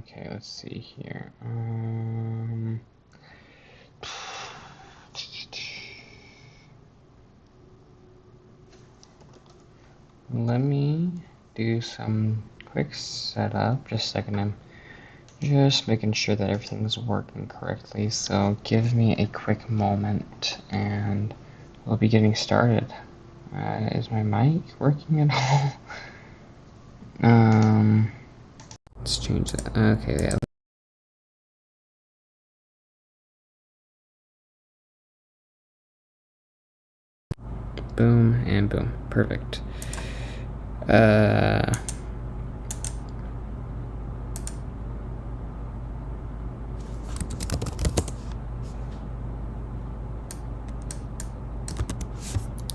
Okay, let's see here. Let me do some quick setup. Just a second, I'm just making sure that everything's working correctly. So give me a quick moment and we'll be getting started. Is my mic working at all? Let's change that. Okay, yeah. Boom and boom. Perfect.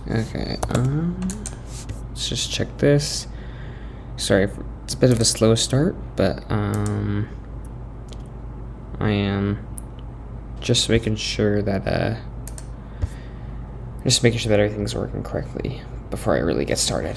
Okay, let's just check this. Sorry, it's a bit of a slow start, but I am just making sure that everything's working correctly before I really get started.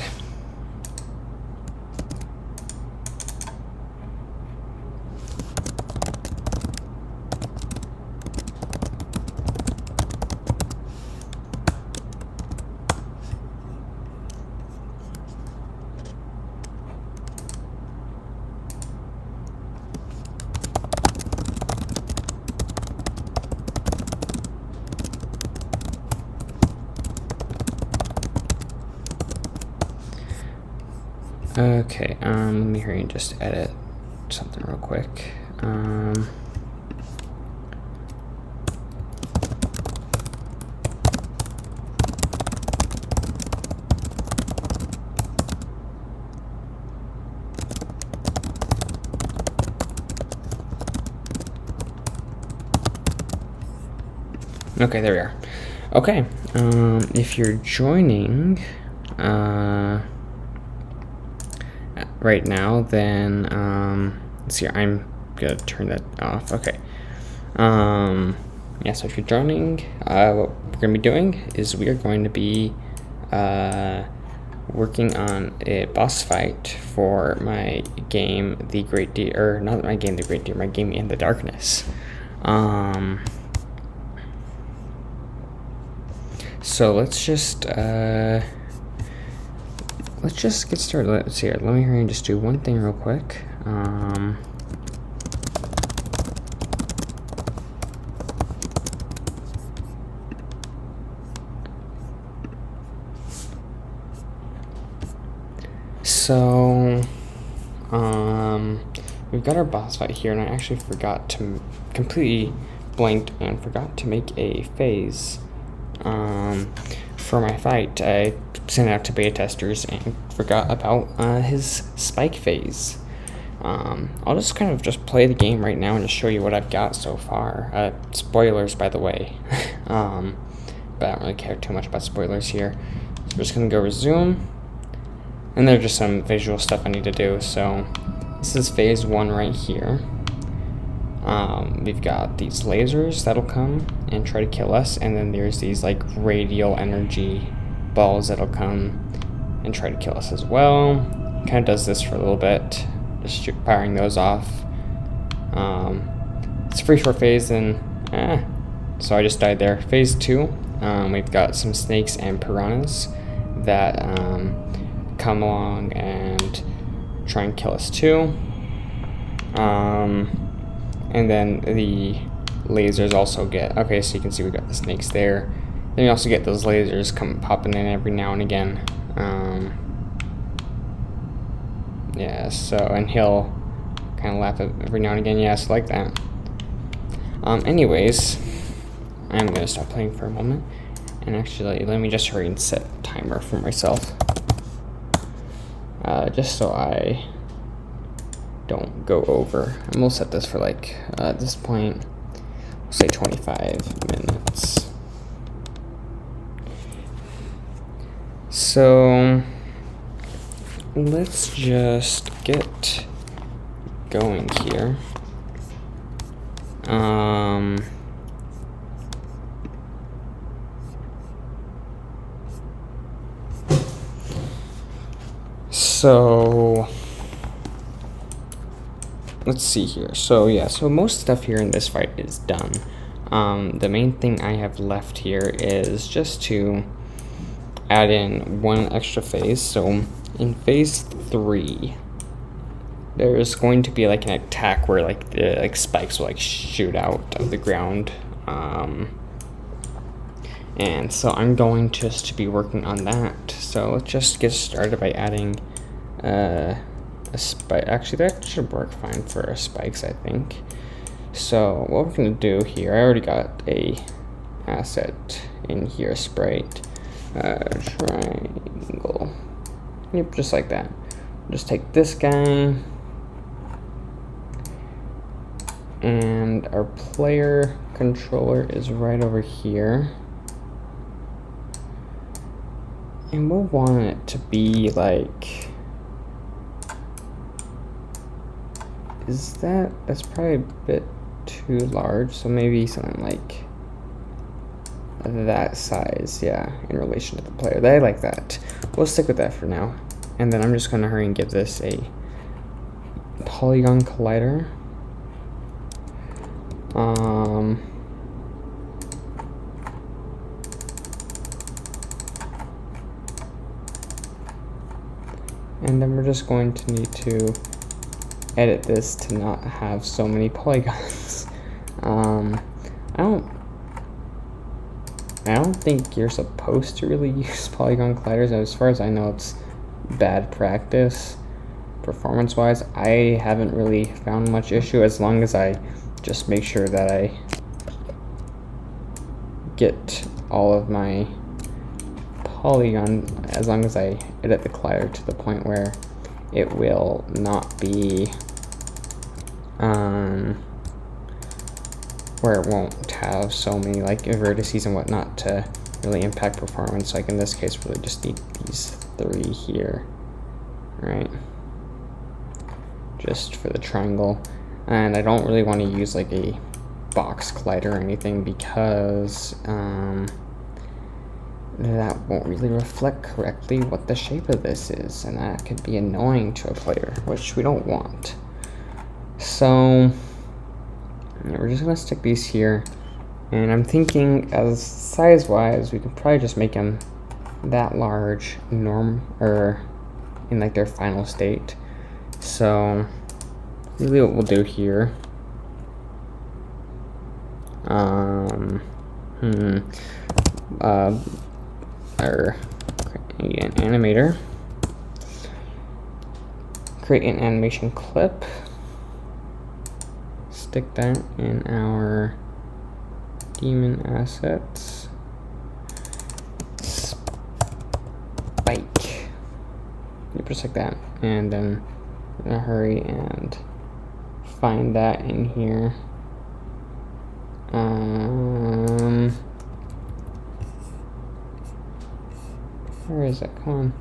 Okay, let me hurry and just edit something real quick. Okay, there we are. Okay, if you're joining right now, then let's see, I'm gonna turn that off. Okay. Yeah, so if you're joining, what we're gonna be doing is we are going to be working on a boss fight for my game, The Great Deer, or not my game, The Great Deer, my game In the Darkness. So let's just get started. Let's see here. Let me hurry and just do one thing real quick. So we've got our boss fight here, and I actually forgot to completely blanked and forgot to make a phase for my fight. I sent it out to beta testers and forgot about his spike phase. I'll just kind of just play the game right now and just show you what I've got so far. Spoilers, by the way, but I don't really care too much about spoilers here. So we're just gonna go resume, and there's just some visual stuff I need to do. So this is phase 1 right here. We've got these lasers that'll come and try to kill us, and then there's these like radial energy balls that'll come and try to kill us as well. Kind of does this for a little bit, just firing those off. It's a pretty short phase, and so I just died there. Phase 2, we've got some snakes and piranhas that come along and try and kill us too. And then the lasers also get, okay, so you can see we got the snakes there. Then you also get those lasers come popping in every now and again. Yeah, so, and he'll kind of laugh at every now and again, yes, like that. Anyways, I'm gonna stop playing for a moment, and actually, let me just hurry and set a timer for myself. Just so I don't go over. And we'll set this for like, at this point, we'll say 25 minutes. So let's just get going here. So let's see here. So yeah, so most stuff here in this fight is done. The main thing I have left here is just to add in one extra phase. So in phase 3, there's going to be like an attack where like the spikes will like shoot out of the ground. And so I'm going just to be working on that. So let's just get started by adding a spike. Actually, that should work fine for spikes, I think. So what we're going to do here, I already got a asset in here, sprite, triangle. Yep, just like that. Just take this guy, and our player controller is right over here. And we'll want it to be like, that's probably a bit too large, so maybe something like that size, yeah, in relation to the player. I like that. We'll stick with that for now. And then I'm just gonna hurry and give this a polygon collider. And then we're just going to need to edit this to not have so many polygons. I don't think you're supposed to really use polygon colliders. As far as I know, it's bad practice. Performance-wise, I haven't really found much issue as long as I just make sure that I get all of my polygon, as long as I edit the collider to the point where it will not be, where it won't have so many like vertices and whatnot to really impact performance. Like in this case, really just need these 3 here, right? Just for the triangle. And I don't really want to use like a box collider or anything because that won't really reflect correctly what the shape of this is, and that could be annoying to a player, which we don't want. So yeah, we're just gonna stick these here, and I'm thinking as size-wise, we could probably just make them that large in like their final state. So really what we'll do here, create an animator, create an animation clip, stick that in our daemon assets, spike, just like that, and then we're gonna hurry and find that in here. Where is it? Come on.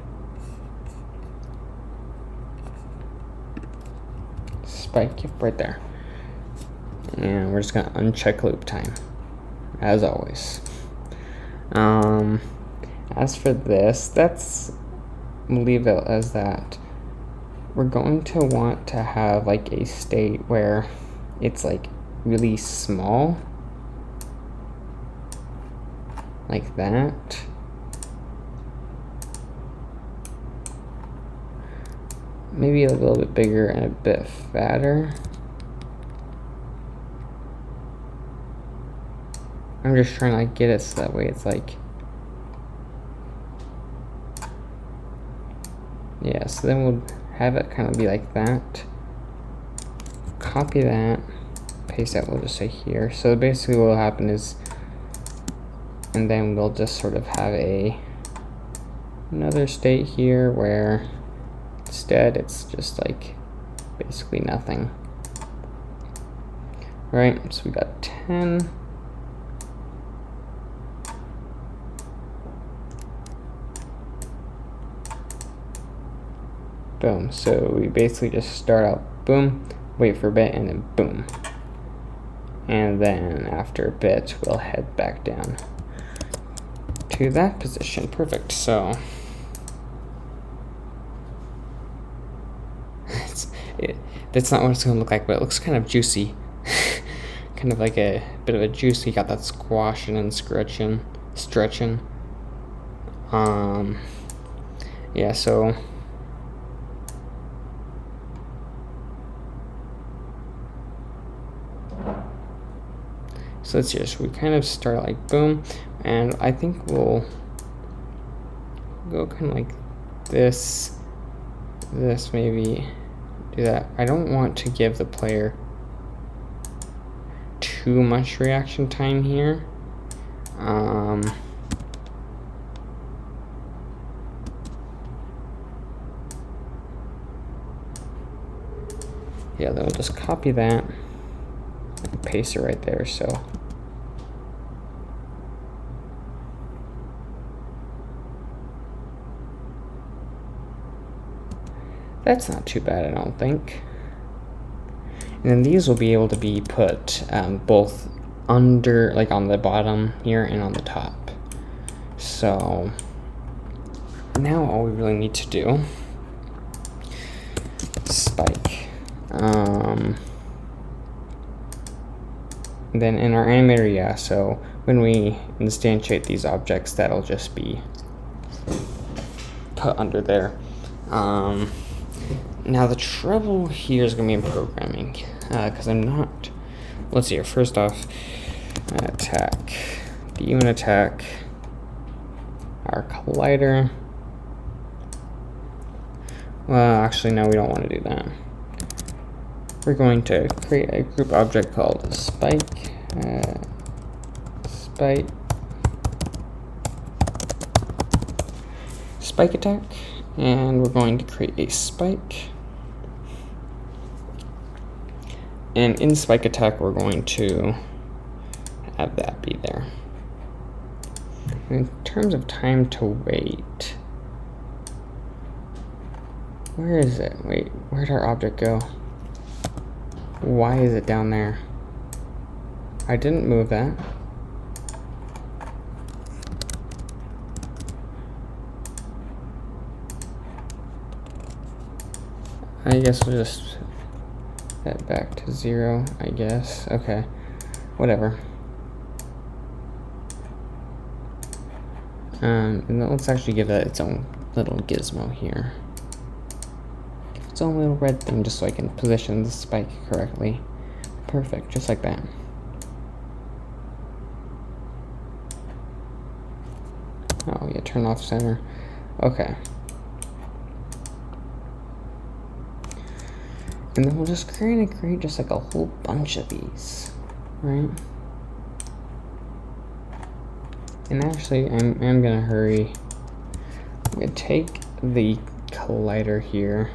Spike, yep, right there. And we're just gonna uncheck loop time, as always. As for this, we'll leave it as that. We're going to want to have like a state where it's like really small, like that. Maybe a little bit bigger and a bit fatter. I'm just trying to like get it so that way it's like, yeah, so then we'll have it kind of be like that. Copy that, paste that, we'll just say here. So basically what will happen is, and then we'll just sort of have another state here where instead it's just like basically nothing. Right, so we got 10. Boom. So we basically just start out, boom, wait for a bit, and then boom. And then after a bit, we'll head back down to that position. Perfect. So That's not what it's going to look like, but it looks kind of juicy. Kind of like a bit of a juicy, got that squashing and stretching. Yeah, so let's see. So we kind of start like boom, and I think we'll go kind of like this maybe do that. I don't want to give the player too much reaction time here. Yeah, then we'll just copy that and paste it right there. So that's not too bad, I don't think. And then these will be able to be put both under, like on the bottom here and on the top. So now all we really need to do, spike. Then in our animator, yeah, so when we instantiate these objects, that'll just be put under there. Now the trouble here is going to be in programming, because I'm not, let's see here, first off, attack, demon attack, our collider. Well, actually, no, we don't want to do that. We're going to create a group object called spike, spike attack, and we're going to create a spike. And in spike attack, we're going to have that be there. In terms of time to wait, where is it? Wait, where'd our object go? Why is it down there? I didn't move that. I guess we'll just set back to 0, I guess. Okay, whatever. And then let's actually give that its own little gizmo here. Give its own little red thing just so I can position the spike correctly. Perfect, just like that. Oh yeah, turn off center. Okay. And then we'll just create just like a whole bunch of these, right? And actually, I'm gonna hurry. I'm gonna take the collider here,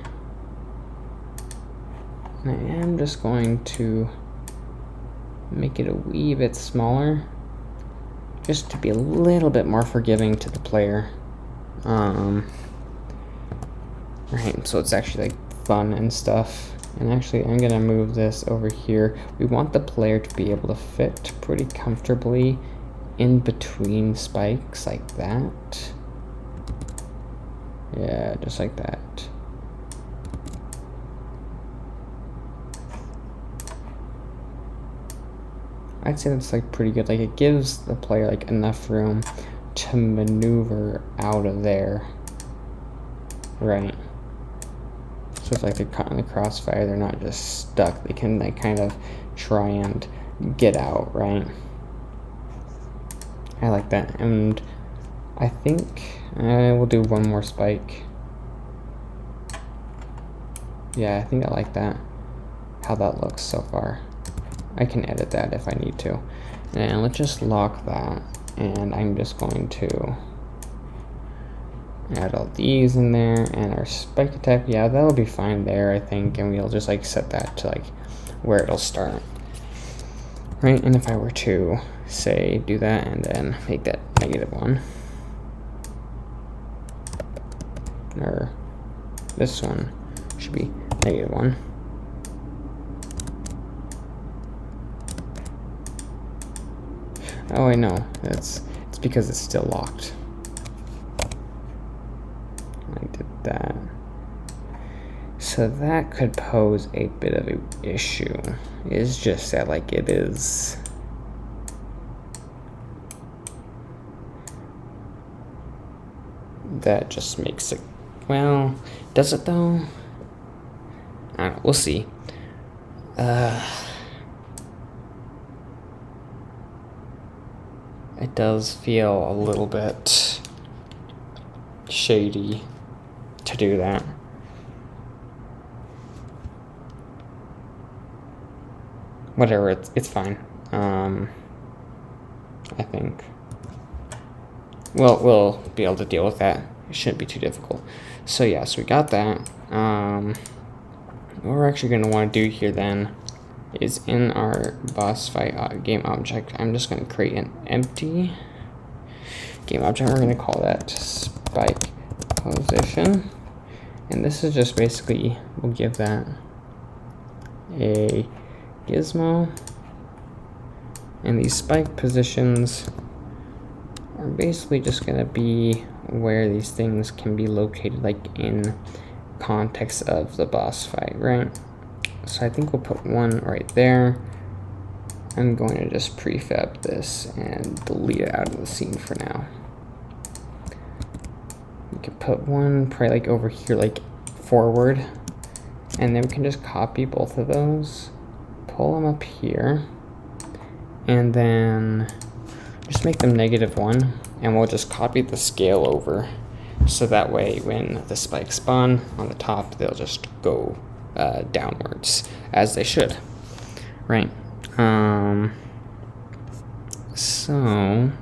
and I am just going to make it a wee bit smaller, just to be a little bit more forgiving to the player. Right, so it's actually like fun and stuff. And actually, I'm gonna move this over here. We want the player to be able to fit pretty comfortably in between spikes like that. Yeah, just like that. I'd say that's like pretty good. Like it gives the player like enough room to maneuver out of there. Right. So if like they're caught in the crossfire, they're not just stuck. They can like kind of try and get out, right? I like that. And I think I will do one more spike. Yeah, I think I like that. How that looks so far. I can edit that if I need to. And let's just lock that. And I'm just going to add all these in there, and our spike attack, yeah, that'll be fine there, I think, and we'll just like set that to like where it'll start, right? And if I were to say do that and then make that -1, or this one should be -1. Oh, I know, it's because it's still locked. I did that. So So that could pose a bit of an issue. It's just that, like, it is. That just makes it, well, does it though? I don't know, we'll see. It does feel a little bit shady to do that. Whatever, it's fine. I think we'll be able to deal with that. It shouldn't be too difficult. So yeah, so we got that. What we're actually going to want to do here then is in our boss fight game object, I'm just going to create an empty game object. We're going to call that spike position, and this is just basically, we'll give that a gizmo, and these spike positions are basically just going to be where these things can be located, like in context of the boss fight, right? So I think we'll put one right there. I'm going to just prefab this and delete it out of the scene for now. We could put one probably like over here, like forward, and then we can just copy both of those, pull them up here, and then just make them -1, and we'll just copy the scale over, so that way when the spikes spawn on the top, they'll just go downwards, as they should, right? So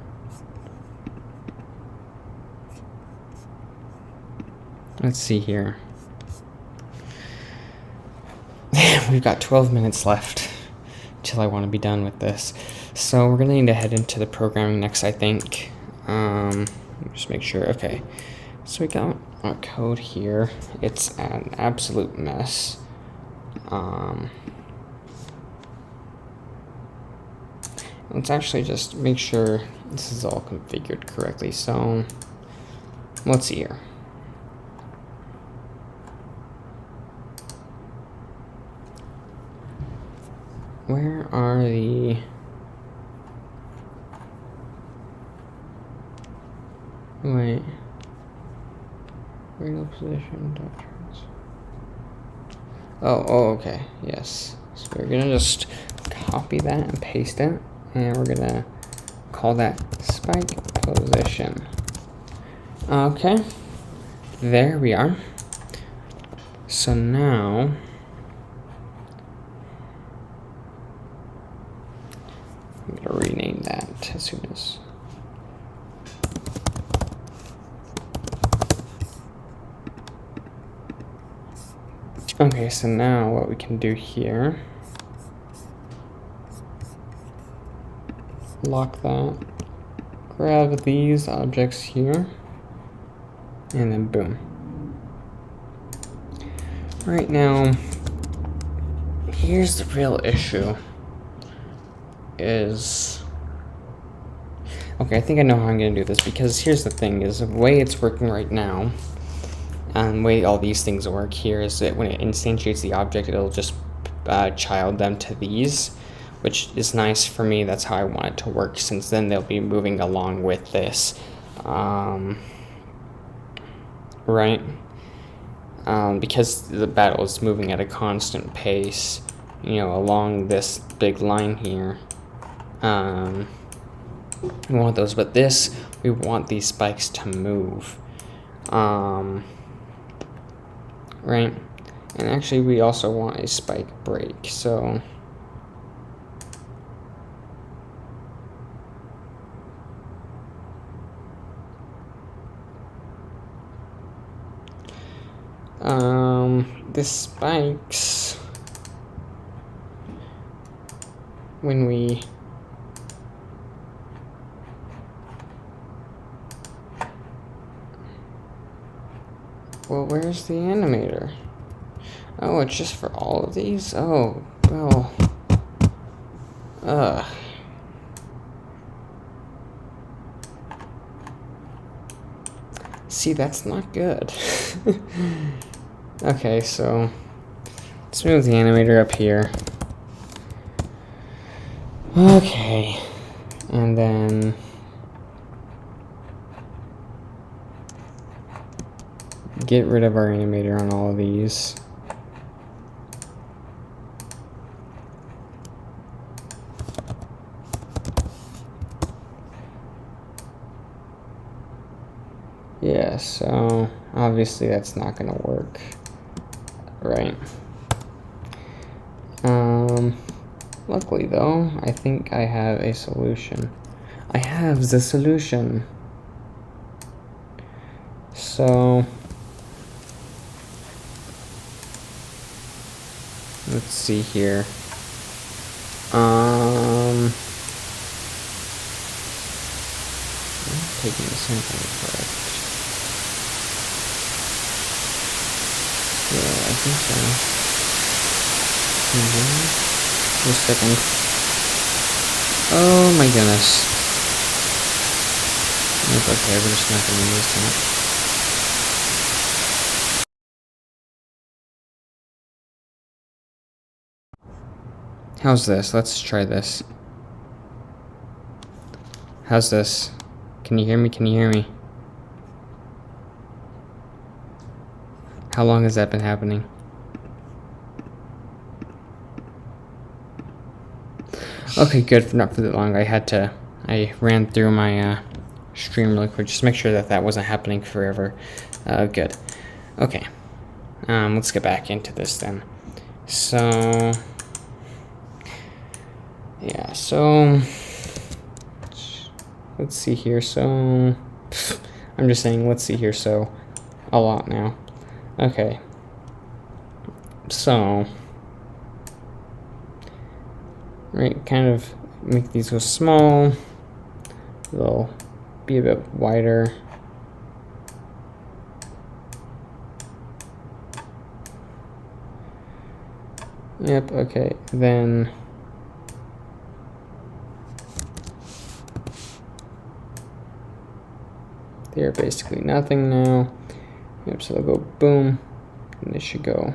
let's see here. We've got 12 minutes left till I want to be done with this. So we're going to need to head into the programming next, I think. Just make sure. Okay. So we got our code here. It's an absolute mess. Let's actually just make sure this is all configured correctly. So let's see here. Where are the... Wait. Radial position, doctrines. Oh, okay. Yes. So we're gonna just copy that and paste it, and we're gonna call that spike position. Okay. There we are. So now I'm gonna rename that as soon as. Okay, so now what we can do here, lock that, grab these objects here, and then boom. Right now, here's the real issue. Okay, I think I know how I'm gonna do this, because here's the thing, is the way it's working right now, and the way all these things work here is that when it instantiates the object, it'll just child them to these, which is nice for me. That's how I want it to work, since then they'll be moving along with this, right? Because the battle is moving at a constant pace, you know, along this big line here. We want those, but this, we want these spikes to move. Right? And actually, we also want a spike break, so the spikes, when we well, where's the animator? Oh, it's just for all of these? Oh, well. See, that's not good. Okay, so Let's move the animator up here. Okay. And then get rid of our animator on all of these. Yeah, so obviously that's not gonna work, right? Luckily though, I think I have a solution. I have the solution. So let's see here. I'm taking the same thing correct. Yeah, I think so. Just a second. Oh my goodness. Nope, okay, we're just not going to use that. How's this? Let's try this. How's this? Can you hear me? Can you hear me? How long has that been happening? Okay, good. Not for that long. I ran through my stream really quick just to make sure that that wasn't happening forever. Good. Okay. Let's get back into this then. So, yeah, so let's see here. So, I'm just saying, let's see here. So, a lot now. Okay. So, right, kind of make these go small. They'll be a bit wider. Yep, okay, then they're basically nothing now. Yep, so they'll go boom, and they should go.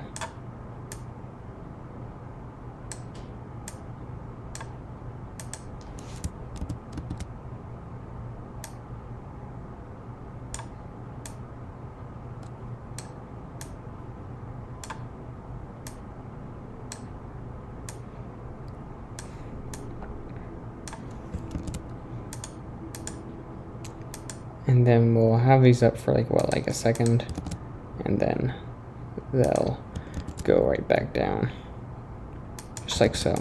And then we'll have these up for like a second, and then they'll go right back down, just like so.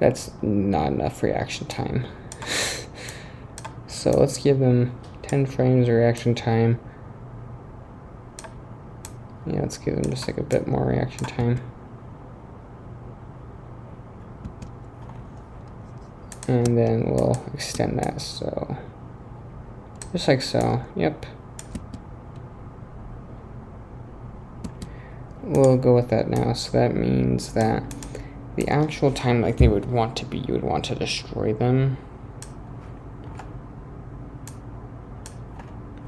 That's not enough reaction time. So let's give them 10 frames of reaction time. Yeah, let's give them just like a bit more reaction time. And then we'll extend that, so just like so. Yep. We'll go with that now. So that means that the actual time like they would want to be, you would want to destroy them,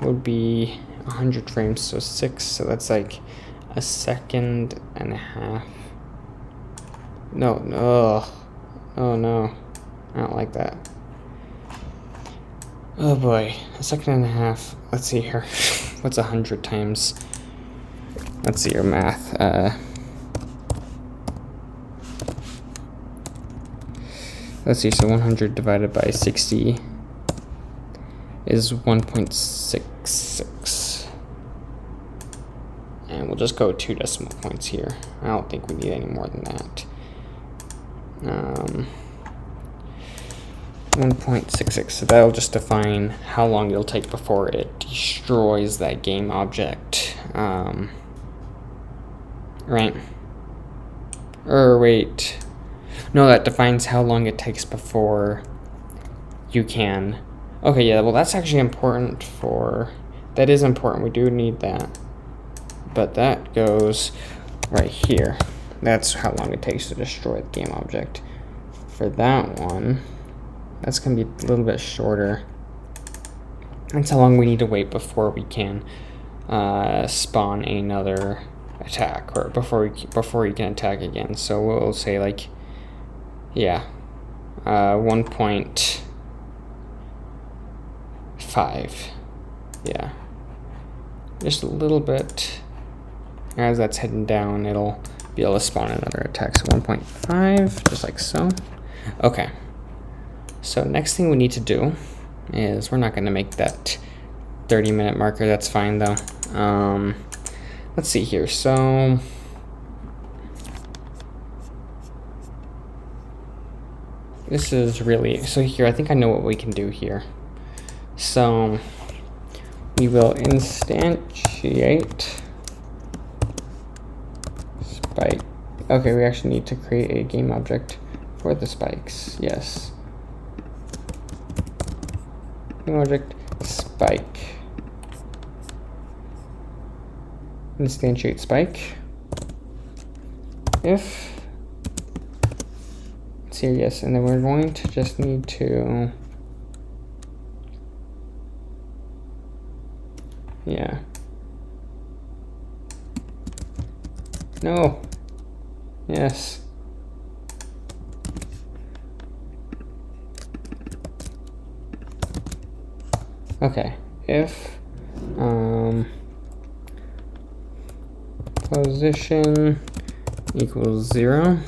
would be 100 frames, so 6, so that's like a second and a half. No, oh no, I don't like that. Oh boy, a second and a half. Let's see here. What's 100 times? Let's see your math. Let's see, so 100 divided by 60 is 1.66. And we'll just go 2 decimal points here. I don't think we need any more than that. 1.66, so that'll just define how long it'll take before it destroys that game object. Right? Or wait. No, that defines how long it takes before you can. Okay, yeah, well that's actually important that is important, we do need that. But that goes right here. That's how long it takes to destroy the game object. For that one, that's gonna be a little bit shorter. That's how long we need to wait before we can spawn another attack, or before he can attack again. So we'll say like, yeah, 1.5. Yeah, just a little bit. As that's heading down, it'll be able to spawn another attack. So 1.5, just like so. Okay. So next thing we need to do is, we're not going to make that 30-minute marker. That's fine though. Let's see here. So this is really, so here, I think I know what we can do here. So we will instantiate spike. Okay, we actually need to create a game object for the spikes. Yes. Game object spike. Instantiate spike. If it's here, yes, and then we're going to just need to, yeah. No. Yes. Okay. If position equals 0,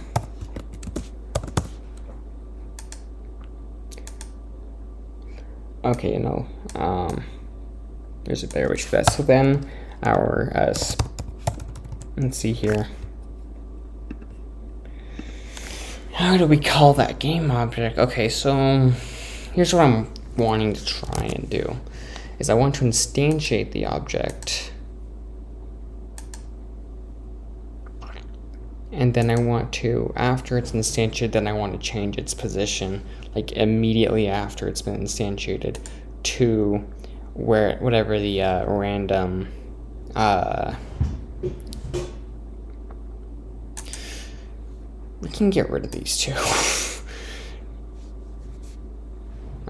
okay, no, there's a better way to do that. So then our let's see here, how do we call that game object? Okay, so here's what I'm wanting to try and do, is I want to instantiate the object, and then I want to, after it's instantiated, then I want to change its position, like immediately after it's been instantiated, to where whatever the random we can get rid of these two.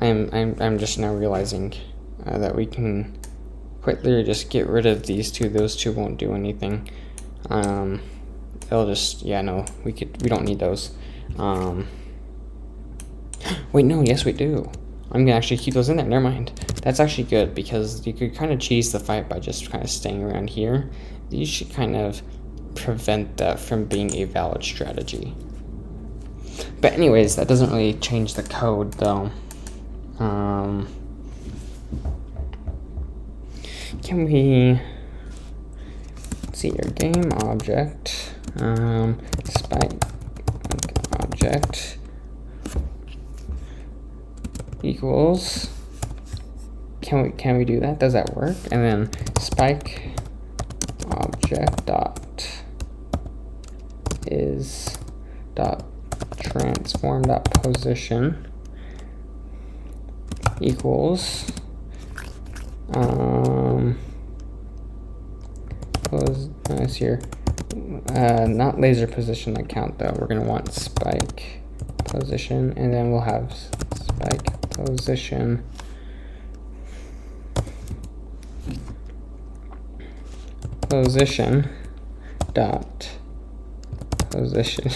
I'm just now realizing that we can quite literally just get rid of these two. Those two won't do anything. They'll just, yeah, no, we don't need those. Wait, no, yes we do. I'm gonna actually keep those in there. Never mind. That's actually good, because you could kind of cheese the fight by just kind of staying around here. You should kind of prevent that from being a valid strategy. But anyways, that doesn't really change the code though. Can we, let's see your game object, spike object equals, can we do that? Does that work? And then spike object dot is dot transform dot position equals let's here, not laser position account though. We're gonna want spike position, and then we'll have spike position dot position